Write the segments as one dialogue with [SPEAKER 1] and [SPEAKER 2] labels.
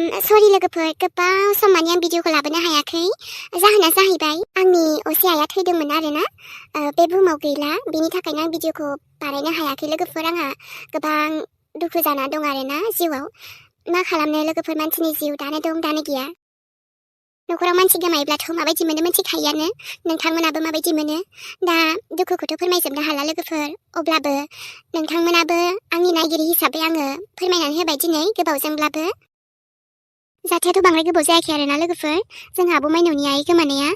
[SPEAKER 1] सरि लोगोफोर गोबाव सम माने आं भिडिअखौ लाबोनो हायाखै जाहोना जाहैबाय आंनि असे आइया थैदोंमोन आरोना बे बुहुमाव गैला बेनि थाखायनो आं भिडिअखौ बानायनो हायाखै लोगोफोर आंहा गोबां दुखु जाना दं आरोना जिउआव मा खालामनो लोगोफोर मानसिनि जिउ दानो दं दानो गैया नखराव मानसि गोमायोब्लाथ' माबायदि मोनो मिथिखायोआनो नोंथांमोनाबो माबायदि मोनो दा दुखुखौथ' फोरमायजोबनो हाला लोगोफोर अब्लाबो नोंथांमोनाबो आंनि नायगिरि हिसाबै आङो फोरमायनानै होबाय दिनै गोबावजोंब्लाबो जाथायाथ' बांद्राय गोबाव जायाखै आरोना लोगोफोर जोंहा आब' माइनावनि आइ गोमानाया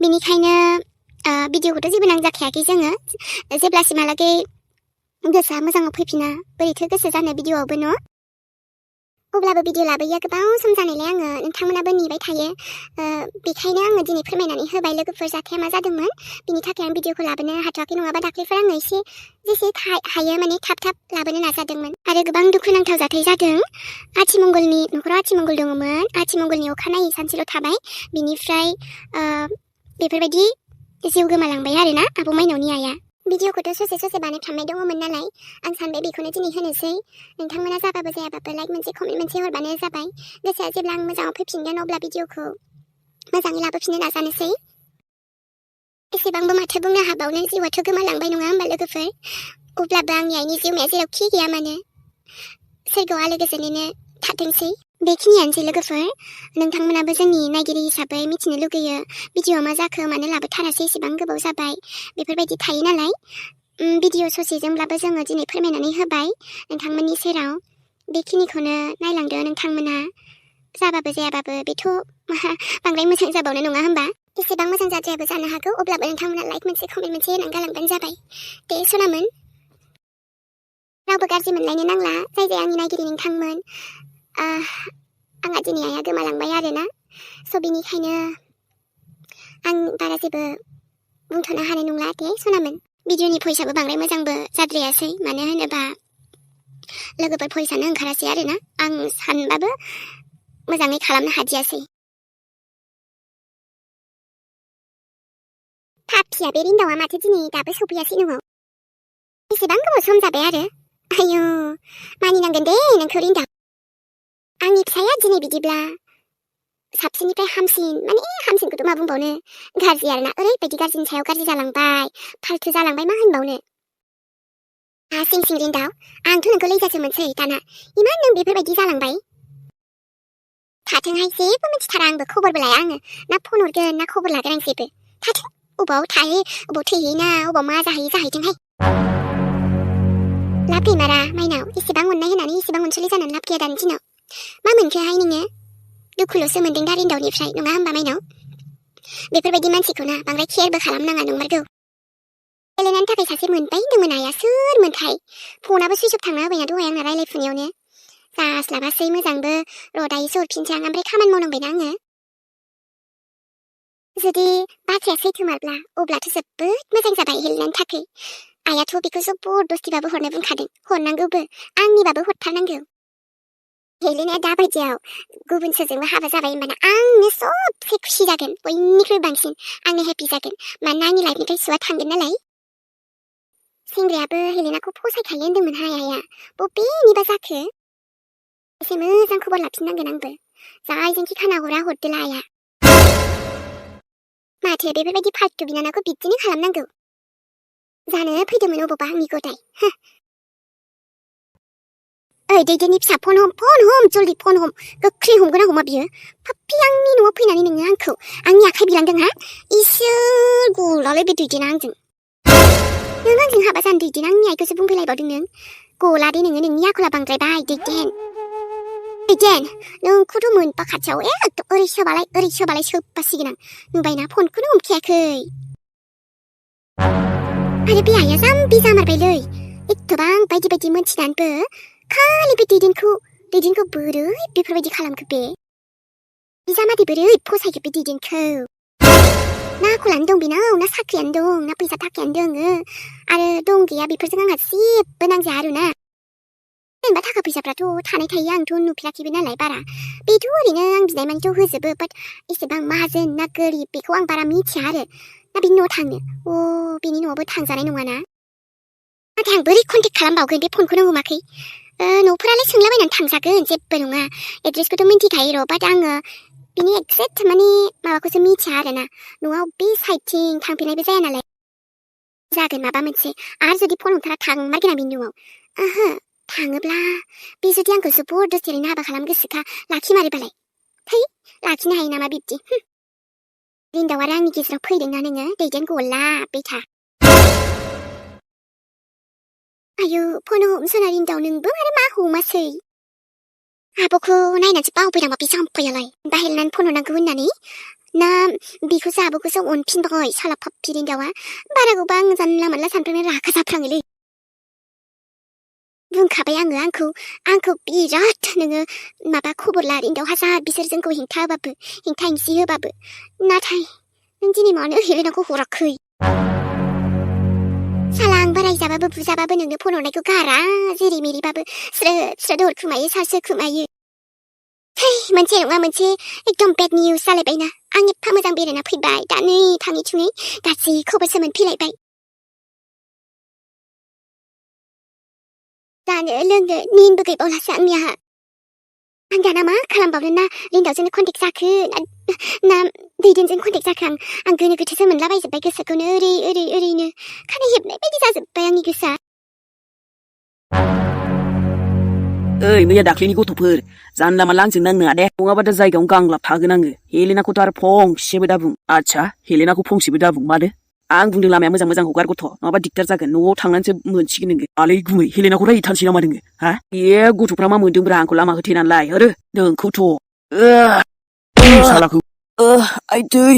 [SPEAKER 1] बेनिखायनो भिडिअखौथ' जेबो नांजाखायाखै जोङो जेब्लासिमहालागै गोसोआ मोजाङाव फैफिना बोरैथो गोसो जानो भिडिअआवबो न' अब्लाबो भिडिअ लाबोयैया गोबाव सम जानायलाय आङो नोंथांमोनाबो नेबाय थायो बेखायनो आङो दिनै फोरमायनानै होबाय लोगोफोर जाथाया मा जादोंमोन बिनि थाखाय आं भिडिअखौ लाबोनो हाथ'वाखै नङाबा दाख्लैफोर आङो एसे जेसे हायो माने थाब लाबोनो नाजादोंमोन आरो गोबां दुखुनांथाव जाथाय जादों आथिमंगलनि नखराव आथिमंगल दङमोन आथिमंगलनि अखानायै सानसेल' थाबाय बिनिफ्राय बेफोरबायदि जिउ गोमालांबाय आरोना आब' माइनावनि आइया भिडिअखौथ' ससे बानायफ्रामनाय दङमोन नालाय आं सानबाय बेखौनो दिनै होनोसै नोंथांमोना जाबाबो जायाबाबो लाइक मोनसे कमेन्ट मोनसे हरबानो जाबाय गोसोआ जेब्ला आं मोजाङाव फैफिनगोन अब्ला भिडिअखौ मोजाङै लाबोफिननो नाजानोसै एसेबांबो माथो बुंनो हाबावनो जिउआथ' गोमालांबाय नङा होमबा लोगोफोर अब्लाबो आंनि आइनि जिउमाया जेरावखि गैया मानो सोरगोआव आलो गोजोनैनो थाथोंसै बेखिनियानोसै लोगोफोर नोंथांमोनाबो जोंनि नायगिरि हिसाबै मिथिनो लुगैयो भिडिअआ मा जाखो मानो लाबोथारासै एसेबां गोबाव जाबाय बेफोरबायदि थायो नालाय भिडिअ ससेजोंब्लाबो जोङो दिनै फोरमायनानै होबाय नोंथांमोननि सेराव बेखिनिखौनो नायलांदो नोंथांमोना जाबाबो जायाबाबो बेथ' बांद्राय मोजां जाबावनो नङा होमबा एसेबां मोजां जाद्रायाबो जानो हागौ अब्लाबो नोंथांमोना लाइक मोनसे कमेन्ट मोनसे होनानै गालांबानो जाबाय दे सनामोन रावबो गाज्रि मोनलायनो नांला जाय आंनि नायगिरि नोंथांमोन आंहा दिनै आइया गोमालांबाय आरोना स' बेनिखायनो आं बारा जेबो बुंथ'नो हानाय नंला दे सनामोन भिडिअनि भइसआबो बांद्राय मोजांबो जाद्रायासै मानो होनोबा लोगोफोर भइसआनो ओंखारासै आरोना आं सानबाबो मोजाङै खालामनो हादियासै पापिया बे रिन्दावा माथो दिनै दाबो सफैयासै न'आव बेसेबां गोबाव सम जाबाय आरो आयौ मानिनांगोन दे नोंखौ रिन्दाव आंनि फिसाया दिनै बिदिब्ला साबसिननिफ्राय हामसिन माने हामसिनखौथ' मा बुंबावनो गाज्रि आरोना ओरैबायदि गाज्रिनि सायाव गाज्रि जालांबाय फाल्थु जालांबाय मा होनबावनो सिं रिन्दाव आंथ' नोंखौ लैजासो मोनसै दाना इमान नों बेफोरबायदि जालांबाय थाथोंहाय जेबो मिथिथारा आंबो खबरबो लाया आङो ना फन हरगोन ना खबर लागोन आं जेबो थाथों अबाव थायो अबाव थैहैना अबाव मा जाहैयो जाहैथोंहाय लाब गैमारा माइनाव एसेबां अननाय होनानै एसेबां अनसुलि जानानै लाब गैया दानि दिनाव मा मोनखोहाय नोङो दुखुल'सो मोनदों दा रिन्दावनिफ्राय नङा होमबा माइनाव बेफोरबायदि मानसिखौना बांद्राय केयारबो खालामनाङा नंमारगौ गेलेनायनि थाखाय सासे मोनबाय होनदोंमोन आइया सोरमोनथाय फनाबो सुइस अफ थांना होबायना दहाय आंना रायलायफुनायावनो जास्लाबासै मोजांबो र' दायोसो हरफिनसै आं ओमफ्राय खामानि मावनांबायना आङो जुदि बाथ्राया सैथोमारब्ला अब्लाथ' जोबोद मोजां जाबाय हेलेनानि थाखाय आइयाथ' बेखौ जबरदस्तिबाबो हरनो बुंखादों हरनांगौबो आंनिबाबो हरथारनांगौ हेलेनाया दाबायदियाव गुबुन सोरजोंबो हाबा जाबाय होनबाना आंनो सबसे खुसि जागोन बयनिख्रुइ बांसिन आंनो हेपि जागोन मानोना आंनि लाइफनिफ्राय सुवा थांगोन नालाय सेंग्रायाबो हेलेनाखौ फसायखायो होनदोंमोनहाय आइया बबेनिबा जाखो एसे मोजां खबर लाफिननांगोन आंबो जायजोंखि खाना हरा हरदोला आइया माथो बेफोरबायदि फाल्थु बिनानावखौ बिदिनो खालामनांगौ जानो फैदोंमोन अबावबा आंनि गदाय ओइ दैदेननि फिसा फन हम जल्दि फन हम गोख्रै हमगोन हमा बियो पाप्पि आंनि न'आव फैनानै नोङो आंखौ आंनि आखाइ बिलांदों हा इसोर गलालै बे दैदेना आंजों नों आंजों हाबा जानो दैदेन आंनि आइखौसो बुंफैलायबावदों नों गला दे नोङो नोंनि आखला बांद्रायबाय दैदेन नोंखौथ' मोनबा खाथियाव एकदम ओरै सोबालाय सोबबासिगोन आं नुबायना फनखौनो हमखायाखै आरो बे आइया जाम्बि जामारबायलै एथबां बायदि मोनथिनानैबो खालि बे दैदेनखौ बोरै बेफोरबायदि खालामखो बे बिजामादै बोरै फसायखो बे दैदेनखौ ना आखलानो दं बेनाव ना साख्रियानो दं ना फैसा थाखायानो दोङो आरो दं गैया बेफोरजों आंहा जेबो नांजाया आरोना जेनेबा थाखा फैसाफ्राथ' थानाय थायो आंथ' नुफेराखैबो नालाय बारा बेथ' ओरैनो आं बिनाय मानिथ' होजोबो बाट एसेबां माहाजोन ना गोरिब बेखौ आं बारा मिथिया आरो ना बिनि न'आव थांनो बेनि न'आवबो थांजानाय नङाना नाथाय आं बोरै कन्टेक्ट खालामबावगोन बे फनखौनो हमाखै न'फोरालाय सोंलाबायनानै थांजागोन जेबो नङा एड्रेसखौथ' मिन्थिखायो र' बाट आङो बिनि एक्जेक्ट माने माबाखौसो मिथिया आरोना न'आव बे साइडथिं थांफेरनायबो जाया नालाय जागोन माबा मोनसे आरो जुदि फन हमथारा थांमारगोन आं बिनि न'आव ओहो थाङोब्ला बे जुदि आंखौ जबरदस्ति ओरैनो हाबा खालाम गोसोखा लाखिमारोबालाय थै लाखिनो हायो नामा बिब्दि रिन्दाव आरो आंनि गेजेराव फैदोंना नोङो दैदेन गला बेथा आयु फन हमसोना रिन्दाव नोंबो आरो मा हमासै आब'खौ नायनानैसो बावबाय नामा बे जाम्फैयालाय बाहेरनानै फन हरनांगौ होननानै ना बेखौसो आब'खौसो अनफिनबाय साला फाप्पि रिन्दावा बारा गोबां आं जानला मोनला सानफ्रामनो रागा जाफ्राङोलै बुंखाबाय आंखौ बिराद नोङो माबा खबर ला रिन्दाव हाजार बिसोर जोंखौ हेंथा हेंसि होबाबो नाथाय नों दिनै मानो हेलेनाखौ हराखै साला आं रायजाबाबो बुजाबाबो नोंनो फन हरनायखौ गारा जेरै मेरैबाबो स्रोद हरखुमायो सारसो खुमायो है मोनसे नङा मोनसे एकदम बेड निउस जालायबायना आं एफा मोजां बेरायना फैबाय दा नै थाङै थुङै गासैखौबो मोनफैलायबाय जानो लोंनो निनबो गैबावलासो आंनिया आं दाना मा खालामबावनो ना रिन्दावजोंनो कन्टेक्ट जाखो ना दैदेनजों कन्टेक्ट जाखो आं गोनो गोथोसो मोनलाबायजोब्बाय गोसोखौनो ओरैनो खानाय हेबनाय बायदि जाजोब्बाय आंनि गोसोआ
[SPEAKER 2] ओइ मैया दाख्लैनि गथ'फोर जानला मानला आंजों नांनो दे नङाबा दा जायगायावनो गांलाब थागोन आङो हेलेनाखौथ' आरो फंसेबो दाबुं आच्छा हेलेनाखौ फंसेबो दाबुं मानो आं बुंदों लामाया मोजां हगार गथ' नङाबा दिगदार जागोन न'आव थांनानैसो मोनसिगोन नोङो आलै गुमै हेलेनाखौ रायथानसै नामा नोङो हा ए गथ'फ्रा मा मोनदोंब्रा आंखौ लामा होथेनानै लाय आरो नोंखौथ' सालाखौ आइदै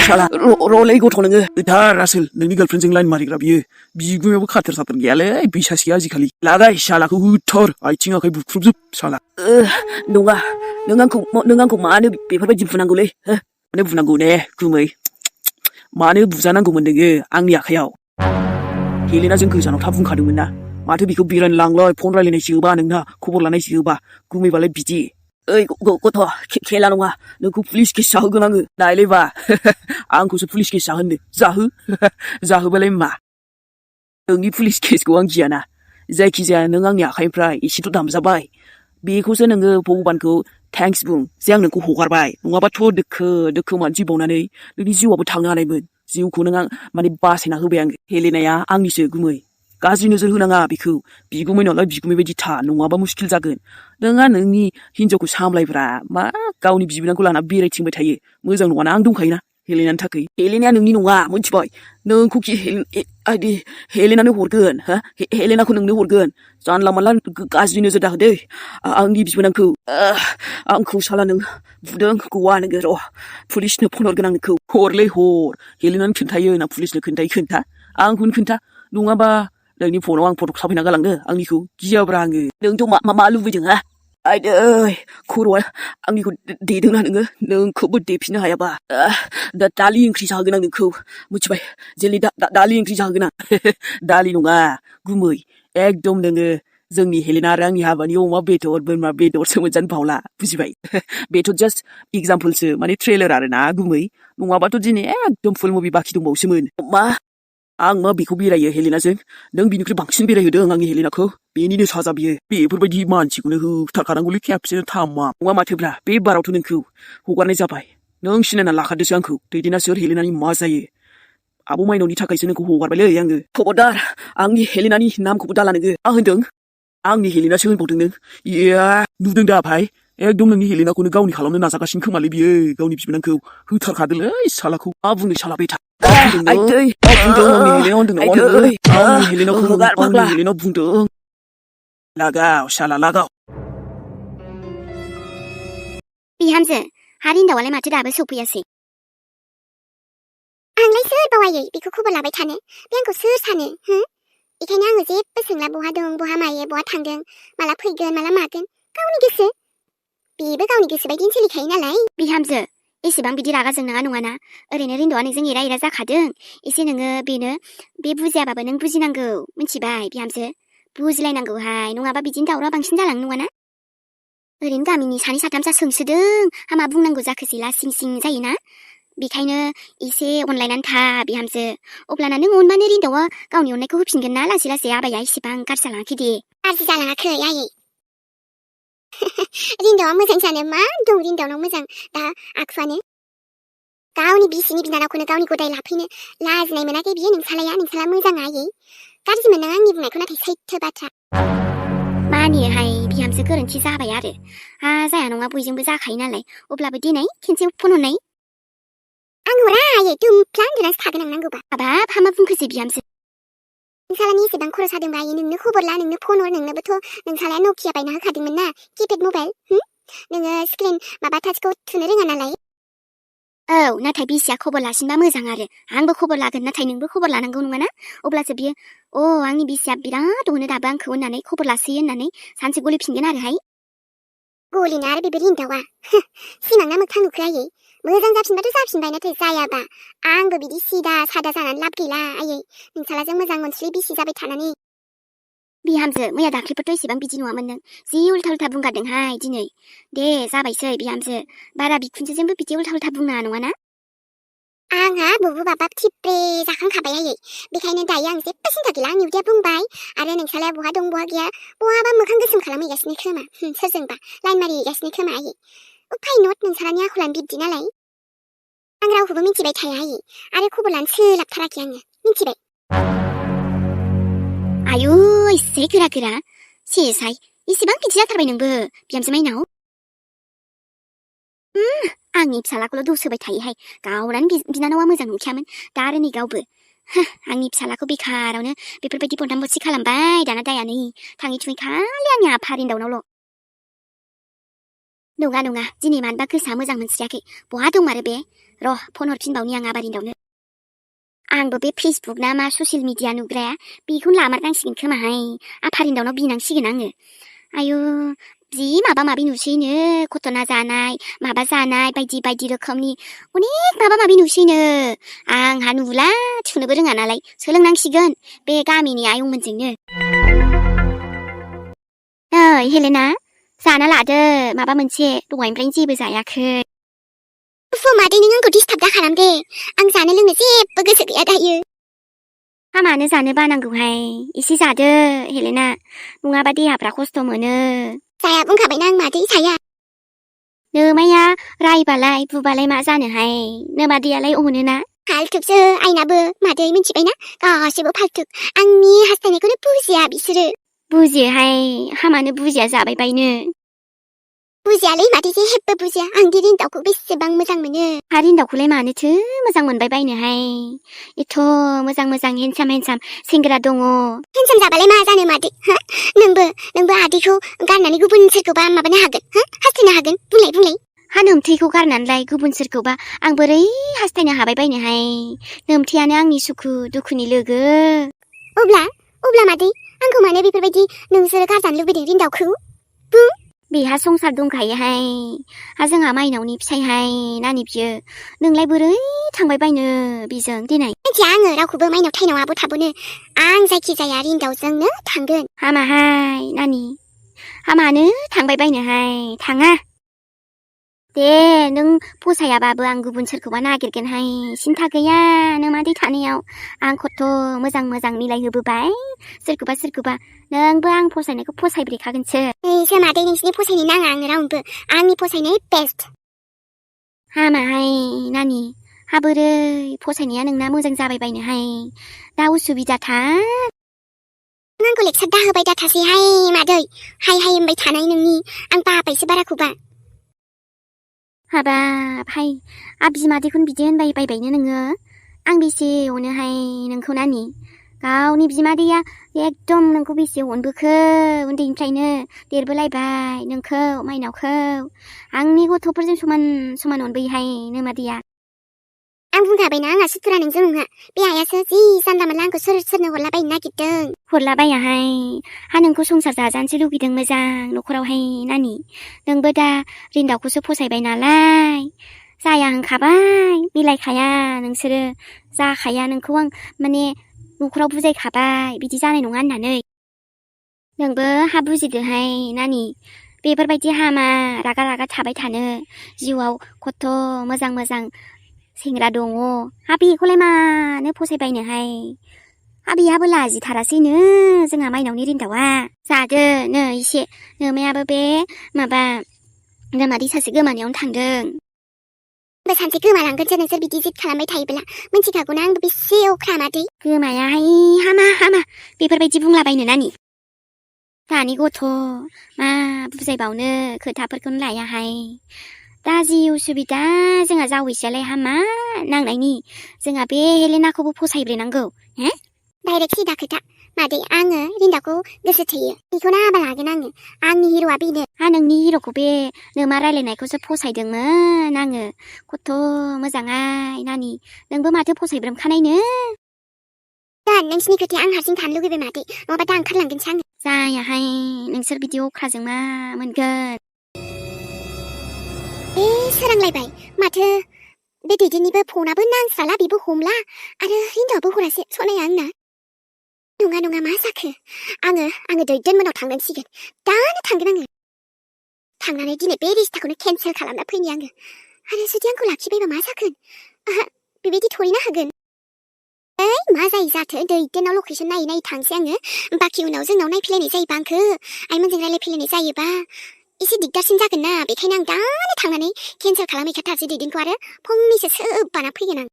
[SPEAKER 2] साला र'लै गथ' नोङो
[SPEAKER 3] दार आसोल नोंनि गार्लफ्रेन्डजों लाइन मारिग्रा बियो बिगुमायावबो खाथेर साथेर गैयालै बिसासिया आजिखालि लागाय सालाखौ होथर आथिं आखाइ बुख्रुबजोब साला
[SPEAKER 2] नङा नों आंखौ मानो बेफोरबायदि बुनांगौलै मानो बुनांगौ ने गुमै मानो बुजानांगौमोन नोङो आंनि आखायाव हेलेना जों गोजानाव था बुंखादोंमोन ना माथो बेखौ बेरायनो लांलाय फन रायलायनाय जोबा नोंना खबर लानाय जोबा गुमैबालाय बिदि ओइ गथ' खेला नङा नोंखौ पुलिस केस जाहोगोन आङो नायलै बा आंखौसो पुलिस केस जाहोनो जाहोबालाय मा नोंनि पुलिस केसखौ आं गियाना जायखिजाया नों आंनि आखाइनिफ्राय एसेथ' दामजाबाय बेखौसो नोङो भगबानखौ थेंक्स बुं जे आं नोंखौ हगारबाय नङाबाथ' दोखो मानसि बावनानै नोंनि जिउआबो थांनो हानायमोन जिउखौ नों माने बासायना होबाय आङो हेलेनाया आंनिसो गुमै गाज्रि नोजोर होनाङा बेखौ बिगुमै नालाय बिगुमै बायदि था नङाबा मुस्किल जागोन नोंहा नोंनि हिनजावखौ सामलायब्रा मा गावनि बिबोनांखौ लाना बेरायथिंबाय थायो मोजां नङाना आं दंखायोना हेलेनानि थाखाय हेलेनाया नोंनि नङा मोनथिबाय नोंखौ कि हेलेनानो हरगोन हा हेलेनाखौ नोंनो हरगोन जानला मानला गाज्रि नोजोर दाहोदै आंनि बिबोनांखौ आंखौ साला नों बुदों गवा नोङो र' पुलिसनो फन हरगोन आं नोंखौ हरलै हर हेलेनानै खोन्थायो ना पुलिसनो खोन्था आंखौनो खोन्था नङाबा नोंनि फनाव आं फट' साफायना गालांनो आंनिखौ गियाब्रा आङो नोंथ' मा लुबैदों हा आइदै खर'आ आंनिखौ देदोंना नोंखौबो देफिननो हायाबा दालि ओंख्रि जाहोगोन आं नोंखौ मिथिबाय जेलि दालि ओंख्रि जाहोगोन आं दालि नङा गुमै एकदम नोङो जोंनि हेलेना आरो आंनि हाबानि अमा बेदर बोरमा बेदरसो मोनजानो बावला बुजिबाय बेथ' जास्ट एगजाम्पोलसो माने ट्रेलार आरो ना गुमै नङाबाथ' दिनै एकदम फुल मुभि बाखि दंबावसोमोन मा आं मा बेखौ बेरायो हेलेनाजों नों बिनिख्रुइ बांसिन बेरायहोदों आंनि हेलेनाखौ बेनिनो साजा बियो बेफोरबायदि मानसिखौनो होथारखानांगौलै खेबसेनो थामा नङा माथोब्रा बे बारावथ' नोंखौ हगारनाय जाबाय नों सिनायना लाखादोसो आंखौ दैदेना सोर हेलेनानि मा जायो आब' माइनावनि थाखायसो नोंखौ हगारबायलै आङो खबरदार आंनि हेलेनानि नामखौबो दाला नोङो मा होनदों आंनि हेलेनासो होनबावदों नों इया नुदों दा भाइ एकदम नोंनि हेलेनाखौनो गावनि खालामनो नाजागासिनो खोमालै बियो गावनि बिबोनांखौ होथारखादोलै सालाखौ मा बुंनो साला बे आंनि हेलेनाव बुंदों लागाव साला लागाव
[SPEAKER 1] बिहामजो हा रिन्दावालाय माथो दाबो सौफैयासै आंलाय सोर बावायै बेखौ खबर लाबाय थानो बे आंखौ सोर सानो बेखायनो आङो जेबो सोंला बहा दं बहा मायो बहा थांदों माला फैगोन माला मागोन गावनि गोसो बेबो गावनि गोसो बायदिनो सोलिखायो नालाय बिहामजो एसेबां बिदि रागा जोंनाङा नङाना ओरैनो रिन्दावा नोंजों एरा जाखादों एसे नोङो बेनो बे बुजियाबाबो नों बुजिनांगौ मिथिबाय बिहामजो बुजिलायनांगौहाय नङाबा बिदिनो दावराव बांसिन जालांनो नङाना ओरैनो गामिनि सानै साथामसा सोंसोदों हामा बुंनांगौ जाखोसै लासिं सिं जायोना बेखायनो एसे अनलायनानै था बिहामजो अब्लाना नों अनबानो रिन्दावआ गावनि अननायखौ होफिनगोन ना लासै लासै आबाया इसेबां गाज्रि जालाङाखै दे गाज्रि जालाङाखै आयै रिन्दावआ मोजां जानो मा दं रिन्दावनाव मोजां दा आखुआनो गावनि बिसिनि बिनानावखौनो गावनि गदाय लाफैनो लाजिनाय मोनाखै बियो नोंसाला मोजां आयै गाज्रि मोननाङा आंनि बुंनायखौ नाथाय सैथो बाथ्रा मानियोहाय बिहामजो गोरोन्थि जाबाय आरो जाया नङा बयजोंबो जाखायो नालाय अब्लाबो दिनै खेनसे फन हरनाय आं हरा आयै दुमफ्ला उन्दुनासो थागोन आं नांगौबा हाबाब हामा बुंखोसै बिहामजो नोंसालानि एसेबां खर' सादोंबा आयै नोंनो खबर ला नोंनो फन हर नोंनोबोथ' नोंसालाया नकिया बायना होखादोंमोन ना किपेड मबाइल नोङो स्क्रिन माबा टाचखौ थुनो रोङा नालाय औ नाथाय बिसिया खबर लासिनबा मोजां आरो आंबो खबर लागोन नाथाय नोंबो खबर लानांगौ नङाना अब्लासो बियो आंनि बिसिया बिराद अनो दाबो आंखौ होननानै खबर लासोयो होननानै सानसे गलिफिनगोन आरोहाय गलिना आरो बेबो रिन्दावा सिमांना मोगथां नुखो आयै मोजां जाफिनबाथ' जाफिनबाय नाथाय जायाबा आंबो बिदि सिदा सादा जानानै लाब गैला आयै नोंसालाजों मोजां मोनस्रि बिसि जाबाय थानानै बिहामजो मैया दाख्लैफोरथ' एसेबां बिदि नङामोन नों जि उल्था उल्था बुंगारदोंहाय दिनै दे जाबायसै बिहामजो बारा बिखुनजोजोंबो बिदि उल्था उल्था बुंनाङा नङाना आंहा बुबु बाबाब थिप्रे जाखांखाबाय आयै बेखायनो दायो आं जेबो सिन्था गैला आंनि उदैया बुंबाय आरो नोंसालाया बहा दं बहा गैया बहाबा मोखां गोसोम खालामहैगासिनो खोमा सोरजोंबा लाइन मारिहैगासिनो खोमा आयै उफाय नट नोंसालानि आखलानो बिब्दि नालाय आं रावखौबो मिथिबाय थाया आयै आरो खबर लानो सोलाबथाराखै आङो मिथिबाय आयु एसे गोरा गोरा सेसाय इसेबां गिदिर जाथारबाय नोंबो बिहामजो माइनाव आंनि फिसालाखौल' दौसोबाय थायोहाय गावनानो बिनानावा मोजां नंखायामोन दा आरो नै गावबो आंनि फिसालाखौ बेखारावनो बेफोरबायदि बन्दाम बरसि खालामबाय दाना दाया नै थाङै थुङै खालि आंनि आफा रिन्दावनावल' नङा दिनै मानोबा गोसोआ मोजां मोनस्रियाखै बहा दंमारो बे र' फन हरफिनबावनि आं आबा रिन्दावनो आंबो बे फेसबुक ना मा ससियेल मिडिया नुग्राया बेखौनो लामारनांसिगोन खोमाहाय आफा रिन्दावनाव बिनांसिगोन आङो आयु जि माबा माबि नुसैनो घटना जानाय माबा जानाय बायदि बायदि रोखोमनि अनेक माबा माबि नुसैनो आंहा नुला थुनोबो रोङा नालाय सोलोंनांसिगोन बे गामिनि आयंमोनजोंनो ओइ हेलेना जाना लादो माबा मोनसे दहायनिफ्रायनो जेबो जायाखै मादै नों आंखौ डिस्टार्ब दा खालाम दे आं जानो लोंनो जेबो गोसो गैया दायो मानो जानो बानांगौहाय एसे जादो हेलेना नङाबा देहाफ्रा खस्थ' मोनो जाया बुंखाबायना आं मादै जाया नोमाया रायबालाय बुबालाय मा जानोहाय नोमादैयालाय अनोना फाल्थुकसो आइनाबो मादै मिथिबायना गासिबो फाल्थुक आंनि हास्थायनायखौनो बुजिया बिसोरो बुजियोहाय हामानो बुजिया जाबाय बायनो बुजियालै मादै जेबो बुजिया आं दि रिन्दावखौ बेसेबां मोजां मोनो रिन्दावखौलाय मानोथो मोजां मोनबाय बायनोहाय एथ' मोजां हेन्डसाम सेंग्रा दङ हेन्डसाम जाबालाय मा जानो मादै नोंबो आदैखौ गारनानै गुबुन सोरखौबा माबानो हागोन हास्थायनो हागोन बुंलाय हा नोमथैखौ गारनानैलाय गुबुन सोरखौबा आं बोरै हास्थायनो हाबाय बायनोहाय नोमथैयानो आंनि सुखु दुखुनि लोगो अब्ला मादै आंखौ मानो बेफोरबायदि नोंसोरो गारजानो लुबैदों रिन्दावखौ बुं बेहा संसार दंखायोहाय जोंहा माइनावनि फिसायहाय नानि बियो नोंलाय बोरै थांबाय बायनो बिजों दिनै मिथिया आङो रावखौबो माइनाव थाइनाव आबो थाबोनो आं जायखिजाया रिन्दावजोंनो थांगोन हामाहाय नानि हामानो थांबाय बायनोहाय थाङा दे नों फसायाबाबो आं गुबुन सोरखौबा नागिरगोनहाय सिन्था गैया नोमादै थानायाव आं खथ' मोजां मिलायहोबोबाय सोरखौबा नोंबो आं फसायनायखौ फसायब्रेखागोनसो नैसो मादै नोंसिनि फसायनो नाङा आङो रावनोबो आंनि फसायनाय बेस्ट हामाहाय नानि हाबोरै फसायनाया नोंना मोजां जाबाय बायनोहाय दा उसुबिदाथार आंखौ लेक्सार दाहोबाय दाथासैहाय मादै हाय होनबाय थानाय नोंनि आं बाबायसो बाराखौबा हाबाब हाय बिमादैखौनो बिदि होनबाय बायबायनो नोङो आं बेसे अनोहाय नोंखौ नानि गावनि बिमादैया एकदम नोंखौ बेसे अनबोखो उन्दैनिफ्रायनो देरबोलायबाय नोंखौ माइनावखौ आंनि गथ'फोरजों समान अनबोयोहाय नोमादैया आं बुंखाबायना आंहा सुथुरा नोंजों नङा बे आइयासो जि जानला मोनला आंखौ सोरनो हरलाबायनो नागिरदों हरलाबायाहाय नोंखौ संसार जाजानोसो लुगैदों मोजां न'खरावहाय नानि नोंबो दा रिन्दावखौसो फसायबाय नालाय जाया होनखाबाय मिलायखाया नोंसोरो जाखाया नोंखौ आं माने न'खराव बुजायखाबाय बिदि जानाय नङा होननानै नोंबो बुजिदोहाय नानि बेफोरबायदि हामा रागा थाबाय थानो जिउआव खथ' मोजां
[SPEAKER 4] सेंग्रा दङ हाबिखौलाय मानो फसायबायनोहाय हाबियाबो लाजिथारासैनो जोंहा माइनावनि रिन्दावा जादो नै एसे नोमायाबो बे माबा दैमा दैसासे गोमानायावनो थांदों
[SPEAKER 1] बे सानसे गोमालांगोनसो नोंसोर बिदि जिद खालामबाय थायोब्ला मिथिखागौना आंबो बेसे अख्रा मादै
[SPEAKER 4] गोमायाहाय हामा बेफोरबायदि बुंलाबायनो नानि दानि गथ' मा बुजायबावनो खोथाफोरखौनो लायाहाय दा जि उसुबिदा जोंहा जावैसोआलाय हामा नांनायनि जोंहा बे हेलेनाखौबो फसायब्रेनांगौ हे
[SPEAKER 1] डाइरेक्ट सिदा खोथा मादै आङो रिन्दाखौ गोसो थोयो बेखौनो हाबा लागोन आंनि हिर'आ बेनो
[SPEAKER 4] हा नोंनि हिर'खौ बे नोमा रायलायनायखौसो फसायदोंमोन आङो खथ' मोजाङाय नानि नोंबो माथो फसायब्रोमखानायनो
[SPEAKER 1] दा नोंसिनि खोथाया आं हारसिं थानो लुगैबाय मादै नङाबा दा ओंखारलांगोनसो आङो
[SPEAKER 4] जायाहाय नोंसोर बिदि अख्राजों मा मोनगोन
[SPEAKER 1] सोरांलायबाय माथो बे दैदेननिबो फनाबो नांस्राला बेबो हमला आरो रिन्दाबो हरासै सनाया आंना नङा मा जाखो आङो दैदेनमोनाव थांनांसिगोन दानो थांगोन आङो थांनानै दिनै बे रिस्टाखौनो केन्सेल खालामना फैनि आङो आरो जुदि आंखौ लाखिबायबा मा जागोन बेबायदि थरिना होगोन मा जायो जाथो दैदेनाव लकेसन नायै थांसै आङो बाखि उनाव जोंनाव नायफैलायनाय जायोबा आंखो आइमोनजों रायलायफैलायनाय जायोबा एसे दिगदारसिन जागोन ना बेखायनो आं दानो थांनानै केन्सेल खालामहैखाथारसै दैदेनखौ आरो फंनैसो सोबाना फैगोन आं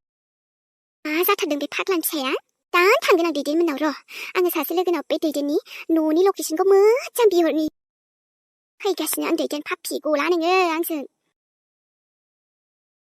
[SPEAKER 1] मा जाथारदों बे फाग्लानि फिसाया दानो थांगोन आं दैदेनमोननाव र' आङो सासे लोगोनाव बे दैदेननि न'नि लकेसनखौ मोजां बिहरनि फैगासिनो आं दैदेन पाप्पि गला नोङो आंजों